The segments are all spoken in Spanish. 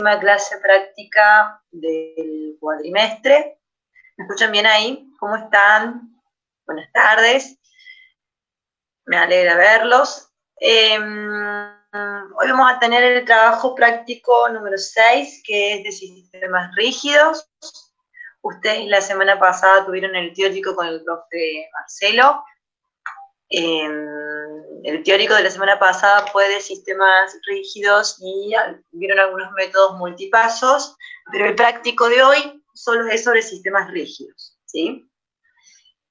Clase práctica del cuatrimestre. ¿Me escuchan bien ahí? ¿Cómo están? Buenas tardes. Me alegra verlos. Hoy vamos a tener el trabajo práctico número 6, que es de sistemas rígidos. Ustedes la semana pasada tuvieron el teórico con el profe Marcelo. El teórico de la semana pasada fue de sistemas rígidos y vieron algunos métodos multipasos, pero el práctico de hoy solo es sobre sistemas rígidos, ¿sí?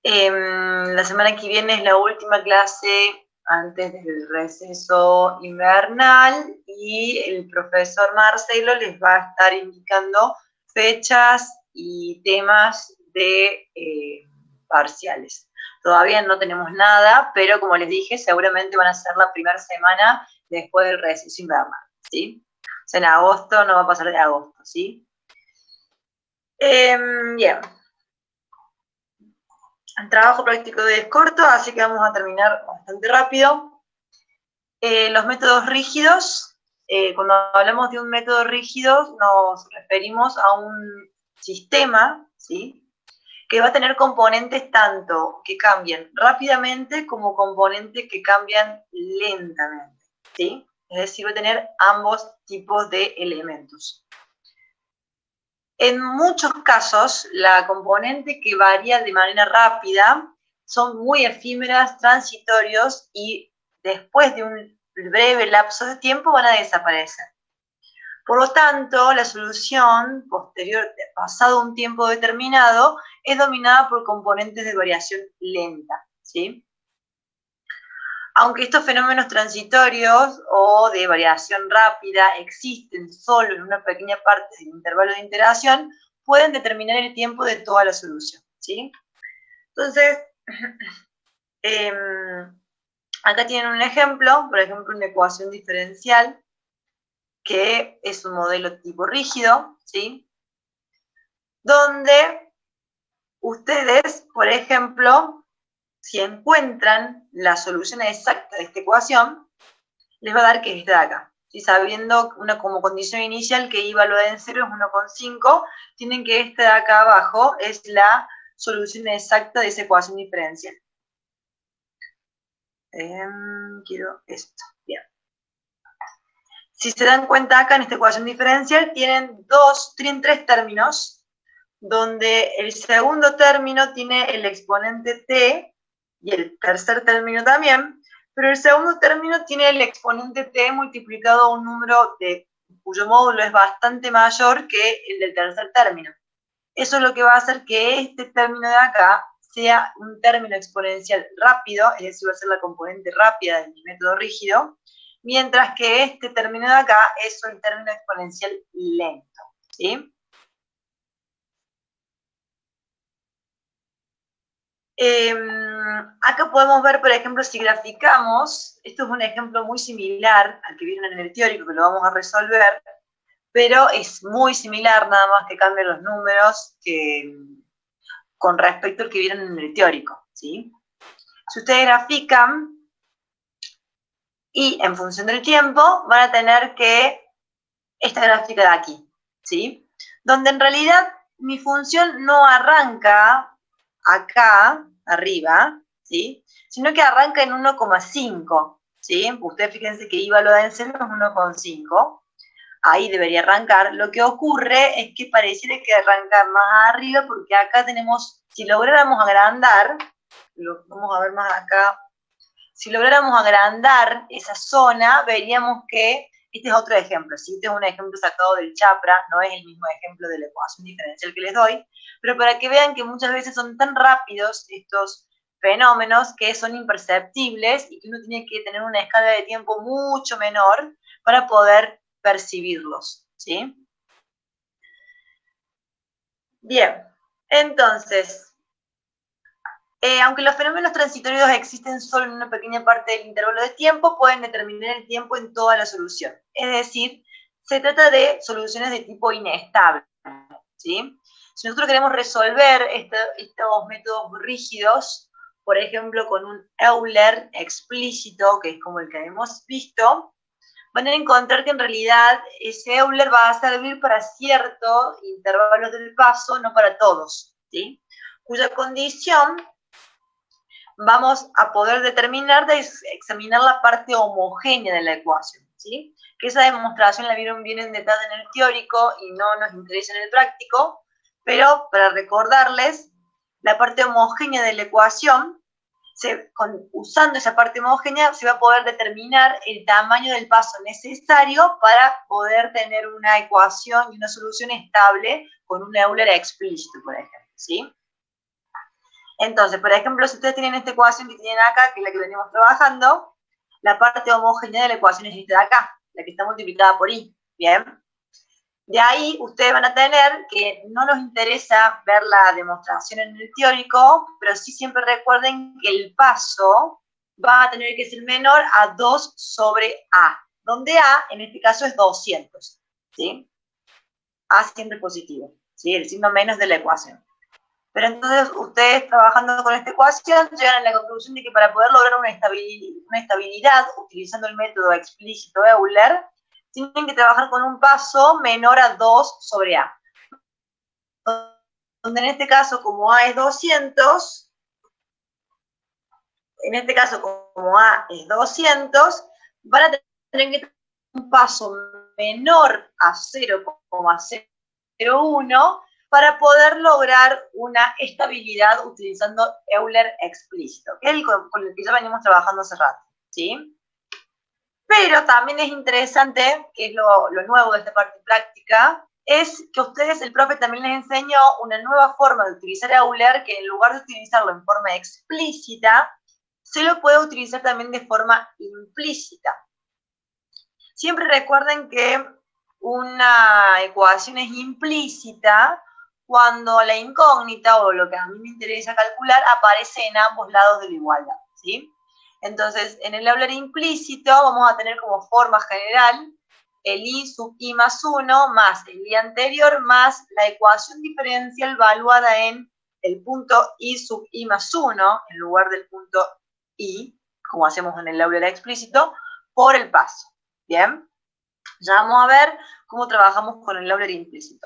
La semana que viene es la última clase antes del receso invernal y el profesor Marcelo les va a estar indicando fechas y temas de parciales. Todavía no tenemos nada, pero como les dije, seguramente van a ser la primera semana después del receso invernal, ¿sí? O sea, en agosto no va a pasar de agosto, ¿sí? Bien. El trabajo práctico es corto, así que vamos a terminar bastante rápido. Los métodos rígidos, cuando hablamos de un método rígido, nos referimos a un sistema, ¿sí?, que va a tener componentes tanto que cambian rápidamente como componentes que cambian lentamente, ¿sí? Es decir, va a tener ambos tipos de elementos. En muchos casos, la componente que varía de manera rápida son muy efímeras, transitorios y después de un breve lapso de tiempo van a desaparecer. Por lo tanto, la solución posterior, pasado un tiempo determinado, es dominada por componentes de variación lenta, ¿sí? Aunque estos fenómenos transitorios o de variación rápida existen solo en una pequeña parte del intervalo de interacción, pueden determinar el tiempo de toda la solución, ¿sí? Entonces, acá tienen un ejemplo, por ejemplo, una ecuación diferencial, que es un modelo tipo rígido, ¿sí?, donde ustedes, por ejemplo, si encuentran la solución exacta de esta ecuación, les va a dar que es esta de acá. ¿Sí? Sabiendo como condición inicial que I valor en 0 es 1,5, tienen que esta de acá abajo es la solución exacta de esa ecuación diferencial. Quiero esto. Bien. Si se dan cuenta acá en esta ecuación diferencial, tienen tres términos, donde el segundo término tiene el exponente t y el tercer término también, pero el segundo término tiene el exponente t multiplicado a un número cuyo módulo es bastante mayor que el del tercer término. Eso es lo que va a hacer que este término de acá sea un término exponencial rápido, es decir, va a ser la componente rápida del método rígido, mientras que este término de acá es un término exponencial lento, ¿sí? Acá podemos ver, por ejemplo, si graficamos, esto es un ejemplo muy similar al que vieron en el teórico, que lo vamos a resolver, pero es muy similar, nada más que cambian los números con respecto al que vieron en el teórico, ¿sí? Si ustedes grafican, y en función del tiempo, van a tener que esta gráfica de aquí, ¿sí? Donde en realidad mi función no arranca acá, arriba, ¿sí?, sino que arranca en 1,5, ¿sí? Ustedes fíjense que I valor en 0 es 1,5, ahí debería arrancar. Lo que ocurre es que pareciera que arranca más arriba, porque acá tenemos, si lográramos agrandar, lo vamos a ver más acá, si lográramos agrandar esa zona, veríamos que este es otro ejemplo, ¿sí? Este es un ejemplo sacado del Chapra, no es el mismo ejemplo de la ecuación diferencial que les doy, pero para que vean que muchas veces son tan rápidos estos fenómenos que son imperceptibles y que uno tiene que tener una escala de tiempo mucho menor para poder percibirlos, ¿sí? Bien, entonces, aunque los fenómenos transitorios existen solo en una pequeña parte del intervalo de tiempo, pueden determinar el tiempo en toda la solución. Es decir, se trata de soluciones de tipo inestable, ¿sí? Si nosotros queremos resolver estos métodos rígidos, por ejemplo, con un Euler explícito, que es como el que hemos visto, van a encontrar que en realidad ese Euler va a servir para ciertos intervalos del paso, no para todos, ¿sí? Cuya condición vamos a poder determinar de examinar la parte homogénea de la ecuación, ¿sí? Que esa demostración la vieron bien en detalle en el teórico y no nos interesa en el práctico, pero para recordarles, la parte homogénea de la ecuación, usando esa parte homogénea, se va a poder determinar el tamaño del paso necesario para poder tener una ecuación y una solución estable con un Euler explícito, por ejemplo, ¿sí? Entonces, por ejemplo, si ustedes tienen esta ecuación que tienen acá, que es la que venimos trabajando, la parte homogénea de la ecuación es esta de acá, la que está multiplicada por i, ¿bien? De ahí ustedes van a tener que no nos interesa ver la demostración en el teórico, pero sí siempre recuerden que el paso va a tener que ser menor a 2 sobre a, donde a en este caso es 200, ¿sí? A siempre positivo, ¿sí? El signo menos de la ecuación. Pero entonces ustedes trabajando con esta ecuación llegan a la conclusión de que para poder lograr una estabilidad utilizando el método explícito Euler, tienen que trabajar con un paso menor a 2 sobre A. Donde en este caso, como A es 200, van a tener que tener un paso menor a 0,01 para poder lograr una estabilidad utilizando Euler explícito, que es el con el que ya venimos trabajando hace rato, ¿sí? Pero también es interesante, que es lo nuevo de esta parte práctica, es que a ustedes, el profe también les enseñó una nueva forma de utilizar Euler, que en lugar de utilizarlo en forma explícita, se lo puede utilizar también de forma implícita. Siempre recuerden que una ecuación es implícita cuando la incógnita, o lo que a mí me interesa calcular, aparece en ambos lados de la igualdad, ¿sí? Entonces, en el Euler implícito vamos a tener como forma general el i sub i más 1 más el i anterior más la ecuación diferencial valuada en el punto i sub i más 1 en lugar del punto i, como hacemos en el Euler explícito, por el paso. ¿Bien? Ya vamos a ver cómo trabajamos con el Euler implícito.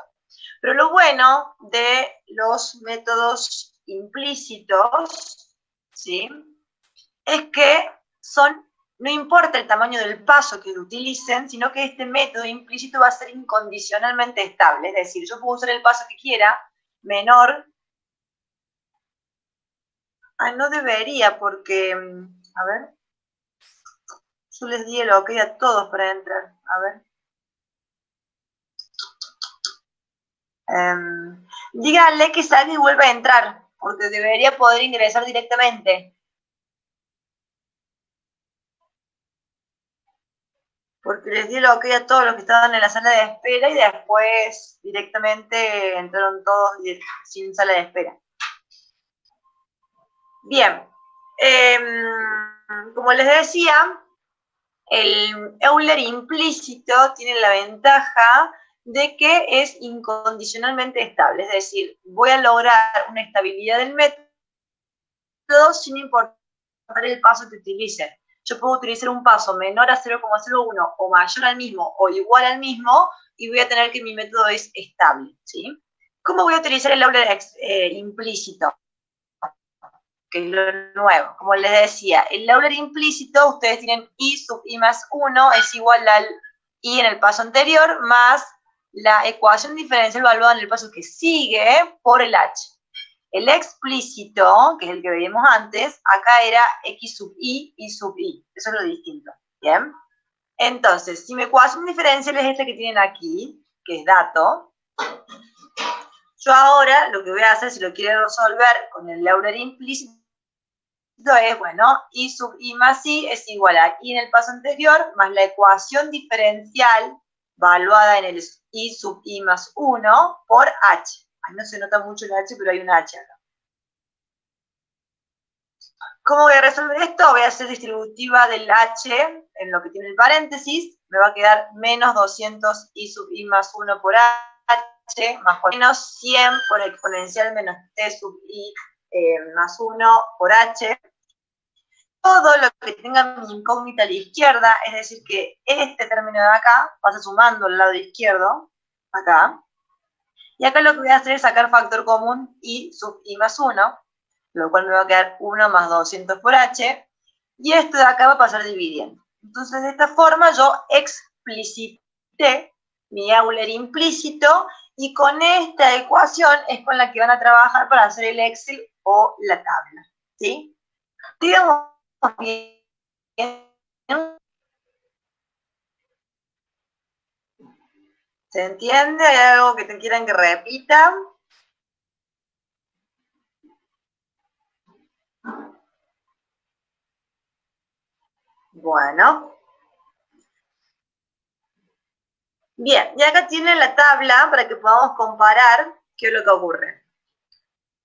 Pero lo bueno de los métodos implícitos, ¿sí?, es que no importa el tamaño del paso que utilicen, sino que este método implícito va a ser incondicionalmente estable. Es decir, yo puedo usar el paso que quiera, menor. No debería, porque, a ver, yo les di el ok a todos para entrar. A ver. Díganle que salga y vuelva a entrar, porque debería poder ingresar directamente. Porque les di el ok a todos los que estaban en la sala de espera y después directamente entraron todos sin sala de espera. Bien, como les decía, el Euler implícito tiene la ventaja de que es incondicionalmente estable, es decir, voy a lograr una estabilidad del método sin importar el paso que utilice. Yo puedo utilizar un paso menor a 0,01 o mayor al mismo o igual al mismo y voy a tener que mi método es estable, ¿sí? ¿Cómo voy a utilizar el Euler implícito? Que es lo nuevo. Como les decía, el Euler implícito, ustedes tienen i sub i más 1 es igual al i en el paso anterior más la ecuación diferencial evaluada en el paso que sigue por el h. El explícito, que es el que veíamos antes, acá era x sub i sub i. Eso es lo distinto, ¿bien? Entonces, si mi ecuación diferencial es esta que tienen aquí, que es dato, yo ahora lo que voy a hacer, si lo quiero resolver con el Euler implícito, es, bueno, i sub i más i es igual a i en el paso anterior más la ecuación diferencial valuada en el i sub i más 1 por h. Ahí no se nota mucho el h, pero hay un h acá. ¿Cómo voy a resolver esto? Voy a hacer distributiva del h en lo que tiene el paréntesis. Me va a quedar menos 200 i sub i más 1 por h más menos 100 por exponencial menos t sub i más 1 por h. todo lo que tenga mi incógnita a la izquierda, es decir, que este término de acá pasa sumando al lado izquierdo, acá. Y acá lo que voy a hacer es sacar factor común I sub I más 1, lo cual me va a quedar 1 más 200 por H, y esto de acá va a pasar dividiendo. Entonces, de esta forma yo explicité mi Euler implícito, y con esta ecuación es con la que van a trabajar para hacer el Excel o la tabla, ¿sí? Digamos bien. ¿Se entiende? ¿Hay algo que te quieran que repita? Bueno. Bien, y acá tienen la tabla para que podamos comparar qué es lo que ocurre.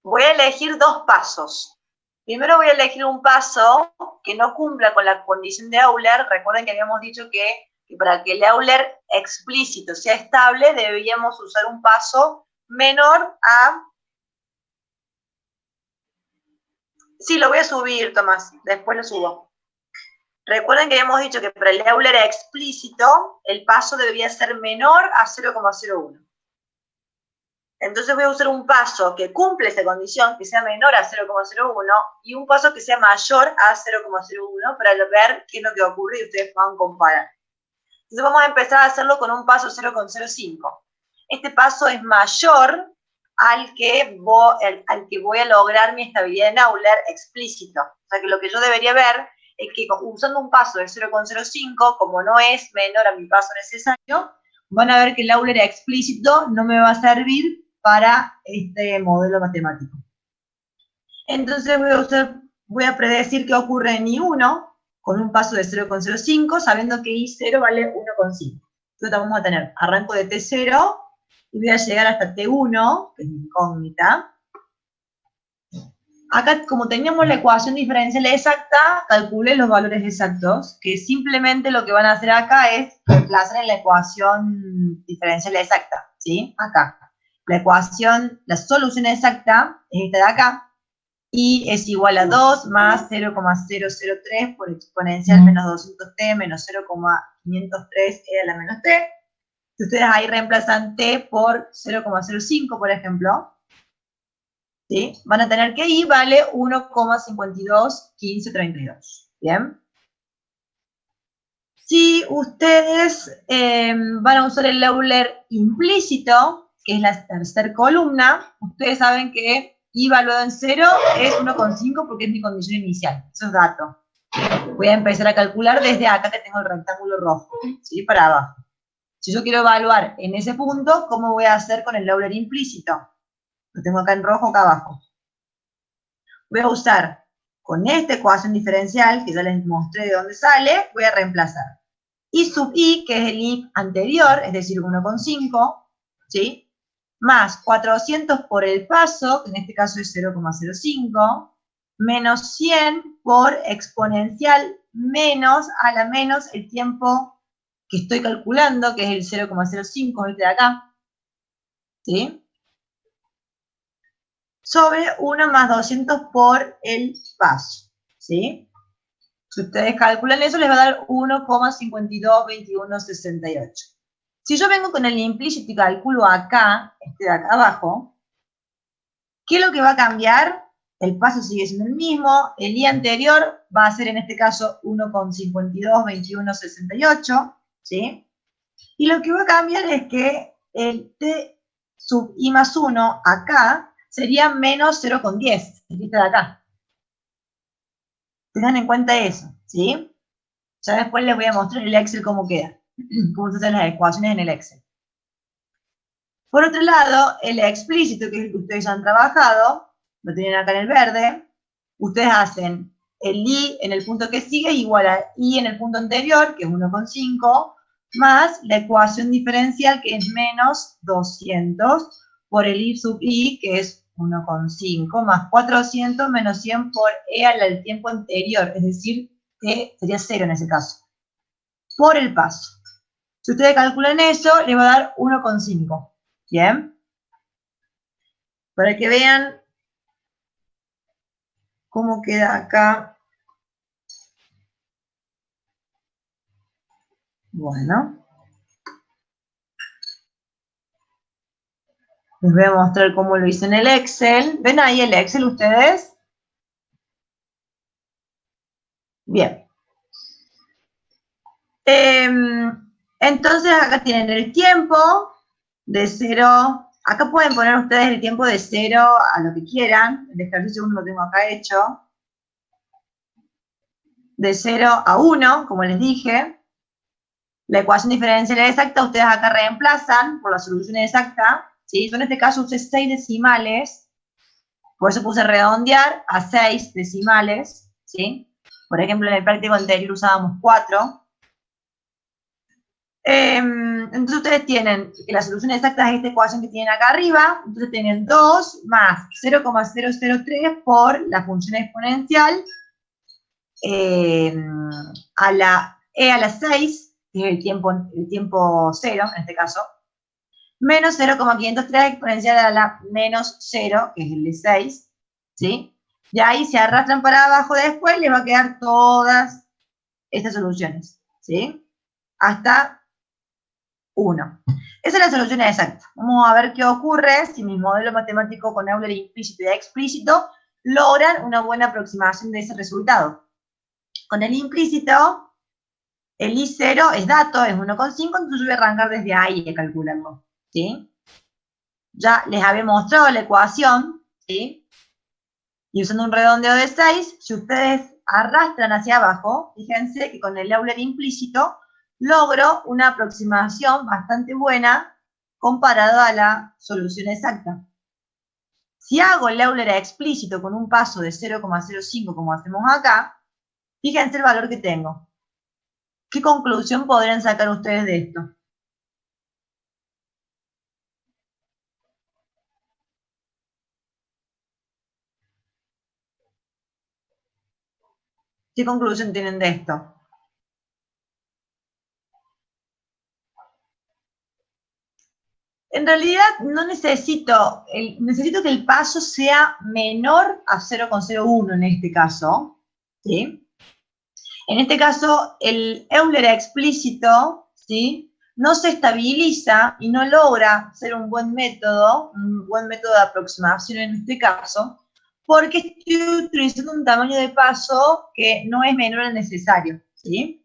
Voy a elegir dos pasos. Primero voy a elegir un paso que no cumpla con la condición de Euler. Recuerden que habíamos dicho que para que el Euler explícito sea estable, debíamos usar un paso menor a... Sí, lo voy a subir, Tomás, después lo subo. Recuerden que habíamos dicho que para el Euler explícito, el paso debía ser menor a 0,01. Entonces voy a usar un paso que cumple esa condición, que sea menor a 0,01, y un paso que sea mayor a 0,01 para ver qué es lo que ocurre y ustedes puedan comparar. Entonces vamos a empezar a hacerlo con un paso 0,05. Este paso es mayor al que voy a lograr mi estabilidad en Euler explícito. O sea que lo que yo debería ver es que usando un paso de 0,05, como no es menor a mi paso necesario, van a ver que el Euler explícito no me va a servir para este modelo matemático. Entonces voy a predecir qué ocurre en I1 con un paso de 0,05, sabiendo que I0 vale 1,5. Entonces vamos a tener, arranco de T0 y voy a llegar hasta T1, que es mi incógnita. Acá, como teníamos la ecuación diferencial exacta, calculé los valores exactos, que simplemente lo que van a hacer acá es reemplazar en la ecuación diferencial exacta, ¿sí? Acá. La solución exacta es esta de acá, y es igual a 2 más 0,003 por exponencial menos 200t menos 0,503 e a la menos t. Si ustedes ahí reemplazan t por 0,05, por ejemplo, ¿sí? Van a tener que I vale 1,521532. ¿Bien? Si ustedes van a usar el Euler implícito, que es la tercera columna, ustedes saben que I valuado en 0 es 1,5 porque es mi condición inicial. Eso es dato. Voy a empezar a calcular desde acá que tengo el rectángulo rojo, ¿sí? Para abajo. Si yo quiero evaluar en ese punto, ¿cómo voy a hacer con el Euler implícito? Lo tengo acá en rojo, acá abajo. Voy a usar con esta ecuación diferencial, que ya les mostré de dónde sale, voy a reemplazar I sub I, que es el I anterior, es decir, 1,5, ¿sí? Más 400 por el paso, que en este caso es 0,05, menos 100 por exponencial menos a la menos el tiempo que estoy calculando, que es el 0,05, este de acá, ¿sí? Sobre 1 más 200 por el paso, ¿sí? Si ustedes calculan eso, les va a dar 1,522168. Si yo vengo con el implícito y calculo acá, este de acá abajo, ¿qué es lo que va a cambiar? El paso sigue siendo el mismo, el I anterior va a ser en este caso 1,522168, ¿sí? Y lo que va a cambiar es que el T sub I más 1 acá sería menos 0,10, este de acá. Tengan en cuenta eso, ¿sí? Ya después les voy a mostrar el Excel cómo queda, cómo se hacen las ecuaciones en el Excel. Por otro lado, el explícito, que es el que ustedes ya han trabajado, lo tienen acá en el verde, ustedes hacen el I en el punto que sigue igual a I en el punto anterior, que es 1,5, más la ecuación diferencial, que es menos 200, por el I sub I, que es 1,5, más 400 menos 100 por E al tiempo anterior, es decir, que sería 0 en ese caso, por el paso. Si ustedes calculan eso, les va a dar 1,5. ¿Bien? Para que vean cómo queda acá Bueno. Les voy a mostrar cómo lo hice en el Excel. ¿Ven ahí el Excel ustedes? Bien. Entonces acá tienen el tiempo de 0. Acá pueden poner ustedes el tiempo de 0 a lo que quieran. El ejercicio 1 lo tengo acá hecho. De 0 a 1, como les dije. La ecuación diferencial exacta, ustedes acá reemplazan por la solución exacta. ¿Sí? Yo en este caso usé 6 decimales. Por eso puse redondear a 6 decimales. ¿Sí? Por ejemplo, en el práctico anterior usábamos 4. Entonces ustedes tienen que la solución exacta es esta ecuación que tienen acá arriba. Entonces tienen 2 más 0,003 por la función exponencial a la e a la 6, que es el tiempo 0 en este caso, menos 0,503 exponencial a la menos 0, que es el de 6, ¿sí? Y ahí se arrastran para abajo después, les va a quedar todas estas soluciones, ¿sí? Hasta 1. Esa es la solución exacta. Vamos a ver qué ocurre si mi modelo matemático con Euler implícito y explícito logran una buena aproximación de ese resultado. Con el implícito, el I0 es dato, es 1,5, entonces yo voy a arrancar desde ahí a calcularlo, ¿sí? Ya les había mostrado la ecuación, ¿sí? Y usando un redondeo de 6, si ustedes arrastran hacia abajo, fíjense que con el Euler implícito logro una aproximación bastante buena comparado a la solución exacta. Si hago el Euler explícito con un paso de 0,05 como hacemos acá, fíjense el valor que tengo. ¿Qué conclusión podrían sacar ustedes de esto? ¿Qué conclusión tienen de esto? En realidad no necesito que el paso sea menor a 0,01 en este caso, ¿sí? En este caso, el Euler explícito, ¿sí? No se estabiliza y no logra ser un buen método de aproximación en este caso, porque estoy utilizando un tamaño de paso que no es menor al necesario, ¿sí?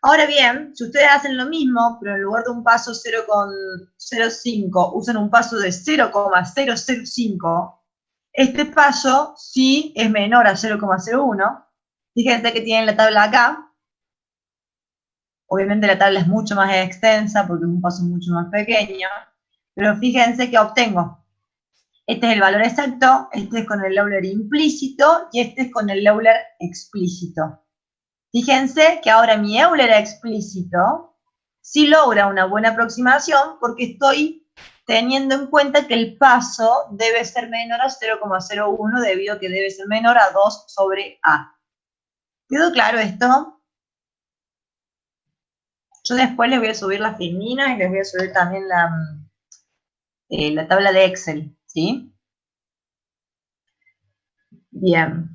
Ahora bien, si ustedes hacen lo mismo, pero en lugar de un paso 0,05, usan un paso de 0,005, este paso sí es menor a 0,01. Fíjense que tienen la tabla acá. Obviamente la tabla es mucho más extensa porque es un paso mucho más pequeño, pero fíjense que obtengo. Este es el valor exacto, este es con el Euler implícito y este es con el Euler explícito. Fíjense que ahora mi Euler explícito sí logra una buena aproximación porque estoy teniendo en cuenta que el paso debe ser menor a 0,01 debido a que debe ser menor a 2 sobre A. ¿Quedó claro esto? Yo después les voy a subir las filminas y les voy a subir también la tabla de Excel, ¿sí? Bien.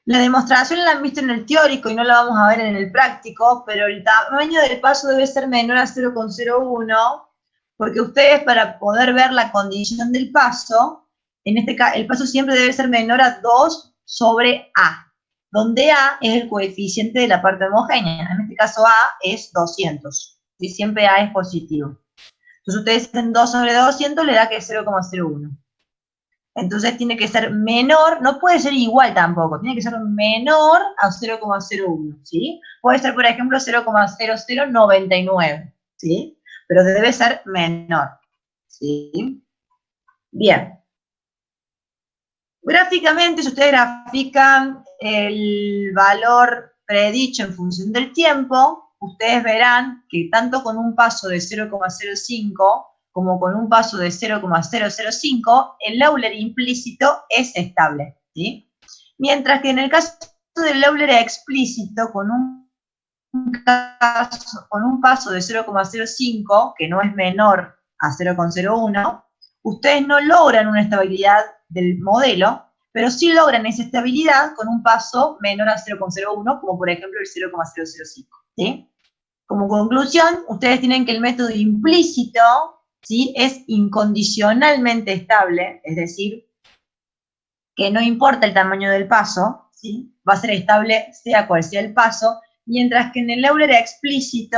La demostración la han visto en el teórico y no la vamos a ver en el práctico, pero el tamaño del paso debe ser menor a 0,01, porque ustedes para poder ver la condición del paso, en este caso el paso siempre debe ser menor a 2 sobre A, donde A es el coeficiente de la parte homogénea. En este caso A es 200, y siempre A es positivo. Entonces ustedes hacen 2 sobre 200, le da que es 0,01. Entonces tiene que ser menor, no puede ser igual tampoco, tiene que ser menor a 0,01, ¿sí? Puede ser, por ejemplo, 0,0099, ¿sí? Pero debe ser menor, ¿sí? Bien. Gráficamente, si ustedes grafican el valor predicho en función del tiempo, ustedes verán que tanto con un paso de 0,05 como con un paso de 0,005, el Euler implícito es estable, ¿sí? Mientras que en el caso del Euler explícito, con un paso de 0,05, que no es menor a 0,01, ustedes no logran una estabilidad del modelo, pero sí logran esa estabilidad con un paso menor a 0,01, como por ejemplo el 0,005, ¿sí? Como conclusión, ustedes tienen que el método implícito, ¿sí?, es incondicionalmente estable, es decir, que no importa el tamaño del paso, ¿sí?, va a ser estable sea cual sea el paso, mientras que en el Euler explícito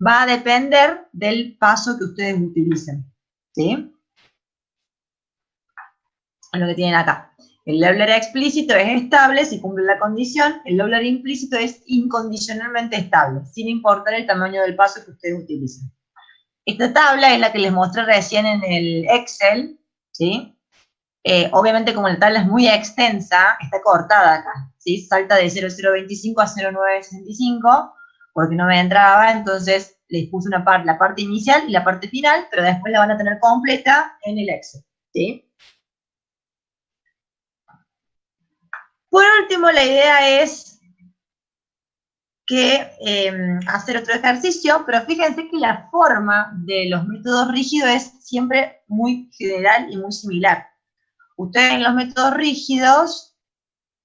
va a depender del paso que ustedes utilicen, ¿sí? Lo que tienen acá. El Euler explícito es estable si cumple la condición, el Euler implícito es incondicionalmente estable, sin importar el tamaño del paso que ustedes utilicen. Esta tabla es la que les mostré recién en el Excel, ¿sí? Obviamente como la tabla es muy extensa, está cortada acá, ¿sí? Salta de 0025 a 0965, porque no me entraba, entonces les puse la parte inicial y la parte final, pero después la van a tener completa en el Excel, ¿sí? Por último, la idea es que hacer otro ejercicio, pero fíjense que la forma de los métodos rígidos es siempre muy general y muy similar. Ustedes en los métodos rígidos,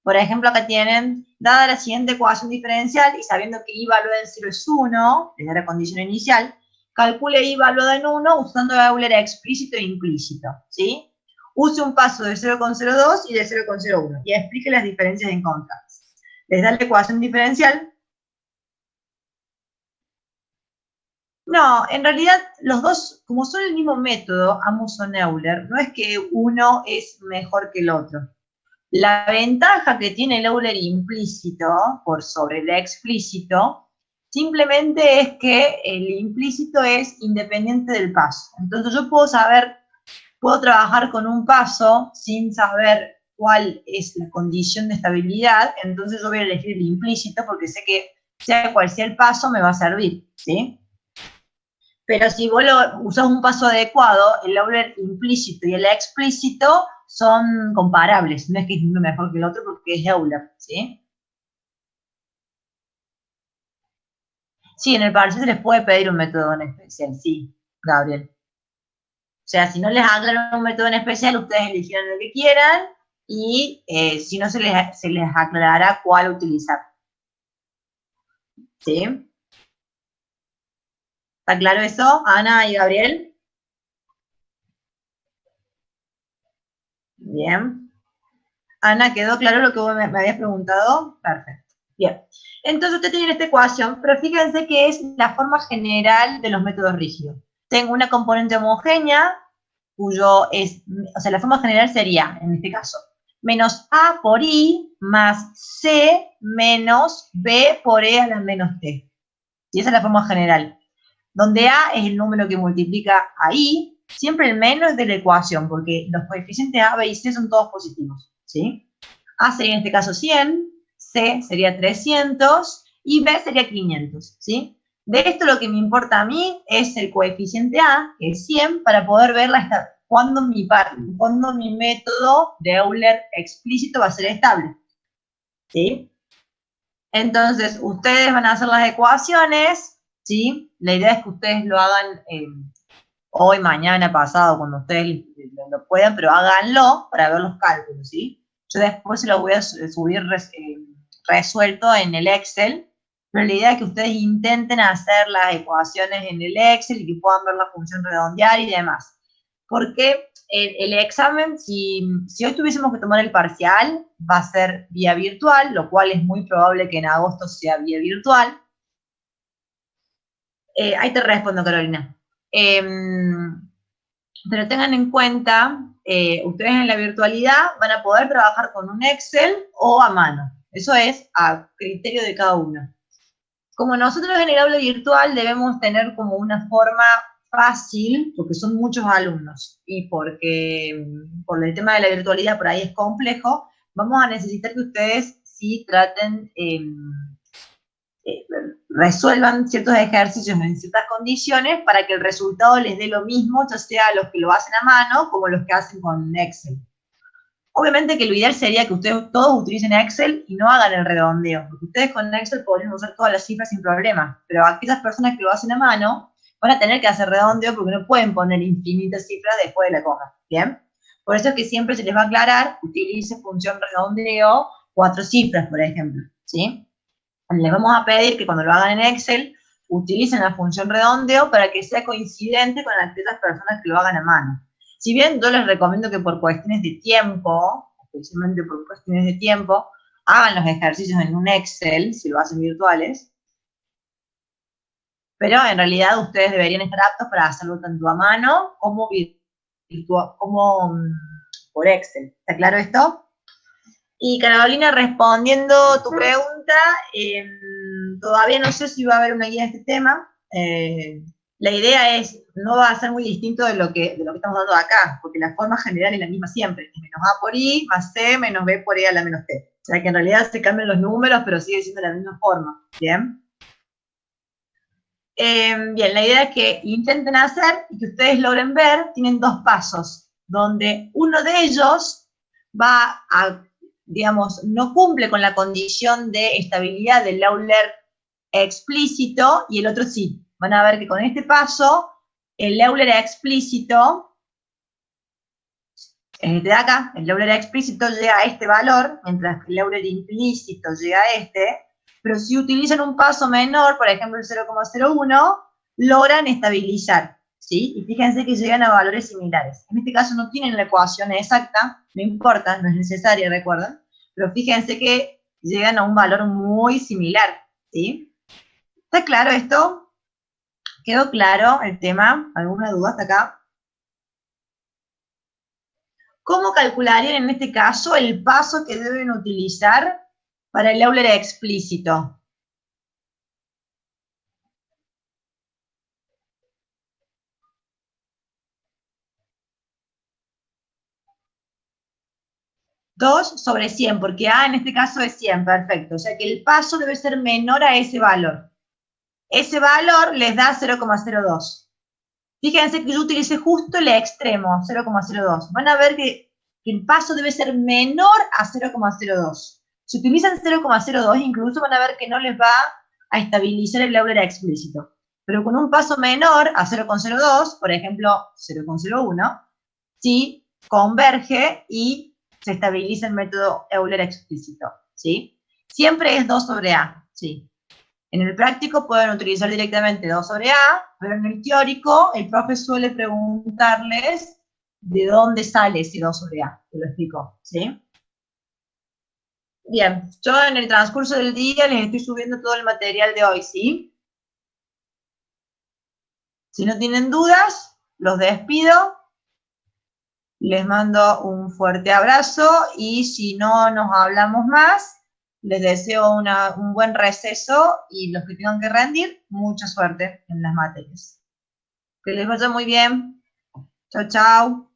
por ejemplo, acá tienen, dada la siguiente ecuación diferencial y sabiendo que I valuada en 0 es 1, les da la condición inicial, calcule I valuada en 1 usando Euler explícito e implícito, ¿sí? Use un paso de 0,02 y de 0,01 y explique las diferencias encontradas. Les da la ecuación diferencial. No, en realidad los dos, como son el mismo método, ambos son Euler, no es que uno es mejor que el otro. La ventaja que tiene el Euler implícito por sobre el explícito simplemente es que el implícito es independiente del paso. Entonces yo puedo trabajar con un paso sin saber cuál es la condición de estabilidad, entonces yo voy a elegir el implícito porque sé que sea cual sea el paso me va a servir, ¿sí? Pero si vos usás un paso adecuado, el Euler implícito y el explícito son comparables, no es que es uno mejor que el otro porque es Euler, ¿sí? Sí, en el parcial se les puede pedir un método en especial, sí, Gabriel. O sea, si no les aclaran un método en especial, ustedes eligieron el que quieran y si no se les aclarará cuál utilizar. ¿Sí? ¿Está claro eso, Ana y Gabriel? Bien. Ana, ¿quedó claro lo que vos me habías preguntado? Perfecto. Bien. Entonces usted tiene esta ecuación, pero fíjense que es la forma general de los métodos rígidos. Tengo una componente homogénea, o sea, la forma general sería, en este caso, menos A por I más C menos B por E a la menos T. Y esa es la forma general. Donde A es el número que multiplica a I, siempre el menos es de la ecuación, porque los coeficientes A, B y C son todos positivos, ¿sí? A sería en este caso 100, C sería 300 y B sería 500, ¿sí? De esto lo que me importa a mí es el coeficiente A, que es 100, para poder ver cuándo mi método de Euler explícito va a ser estable, ¿sí? Entonces, ustedes van a hacer las ecuaciones, ¿sí? La idea es que ustedes lo hagan hoy, mañana, pasado, cuando ustedes lo puedan, pero háganlo para ver los cálculos, ¿sí? Yo después se los voy a subir resuelto en el Excel, pero la idea es que ustedes intenten hacer las ecuaciones en el Excel y que puedan ver la función redondear y demás. Porque el examen, si hoy tuviésemos que tomar el parcial, va a ser vía virtual, lo cual es muy probable que en agosto sea vía virtual. Ahí te respondo, Carolina. Pero tengan en cuenta, ustedes en la virtualidad van a poder trabajar con un Excel o a mano. Eso es a criterio de cada uno. Como nosotros en el aula virtual debemos tener como una forma fácil, porque son muchos alumnos y porque por el tema de la virtualidad por ahí es complejo, vamos a necesitar que ustedes sí traten, resuelvan ciertos ejercicios en ciertas condiciones para que el resultado les dé lo mismo, ya sea los que lo hacen a mano como los que hacen con Excel. Obviamente que lo ideal sería que ustedes todos utilicen Excel y no hagan el redondeo, porque ustedes con Excel podrían usar todas las cifras sin problema, pero aquellas personas que lo hacen a mano van a tener que hacer redondeo porque no pueden poner infinitas cifras después de la coma, ¿bien? Por eso es que siempre se les va a aclarar, utilice función redondeo, 4 cifras, por ejemplo, ¿sí? Les vamos a pedir que cuando lo hagan en Excel, utilicen la función redondeo para que sea coincidente con aquellas personas que lo hagan a mano. Si bien yo les recomiendo que por cuestiones de tiempo, especialmente por cuestiones de tiempo, hagan los ejercicios en un Excel, si lo hacen virtuales, pero en realidad ustedes deberían estar aptos para hacerlo tanto a mano como por Excel. ¿Está claro esto? Y Carolina, respondiendo tu pregunta, todavía no sé si va a haber una guía de este tema. La idea es, no va a ser muy distinto de lo que estamos dando acá, porque la forma general es la misma siempre, es menos A por I, más C, menos B por E a la menos T. O sea que en realidad se cambian los números, pero sigue siendo la misma forma, ¿bien? Bien, la idea es que intenten hacer y que ustedes logren ver, tienen 2 pasos, donde uno de ellos va a, digamos, no cumple con la condición de estabilidad del Euler explícito y el otro sí. Van a ver que con este paso, el Euler explícito, este de acá, el Euler explícito llega a este valor, mientras que el Euler implícito llega a este, pero si utilizan un paso menor, por ejemplo el 0,01, logran estabilizar, ¿sí? Y fíjense que llegan a valores similares. En este caso no tienen la ecuación exacta, no importa, no es necesaria, recuerden, pero fíjense que llegan a un valor muy similar, ¿sí? ¿Está claro esto? ¿Quedó claro el tema? ¿Alguna duda hasta acá? ¿Cómo calcularían en este caso el paso que deben utilizar para el Euler explícito? Dos sobre 100, porque A en este caso es 100, perfecto. O sea que el paso debe ser menor a ese valor. Ese valor les da 0,02. Fíjense que yo utilicé justo el extremo, 0,02. Van a ver que el paso debe ser menor a 0,02. Si utilizan 0,02, incluso van a ver que no les va a estabilizar el Euler explícito. Pero con un paso menor a 0,02, por ejemplo 0,01, sí converge y se estabiliza el método Euler explícito, ¿sí? Siempre es 2 sobre A, ¿sí? En el práctico pueden utilizar directamente 2 sobre A, pero en el teórico el profe suele preguntarles de dónde sale ese 2 sobre A, te lo explico, ¿sí? Bien, yo en el transcurso del día les estoy subiendo todo el material de hoy, ¿sí? Si no tienen dudas, los despido, les mando un fuerte abrazo y si no nos hablamos más, les deseo un buen receso y los que tengan que rendir, mucha suerte en las materias. Que les vaya muy bien. Chau, chau.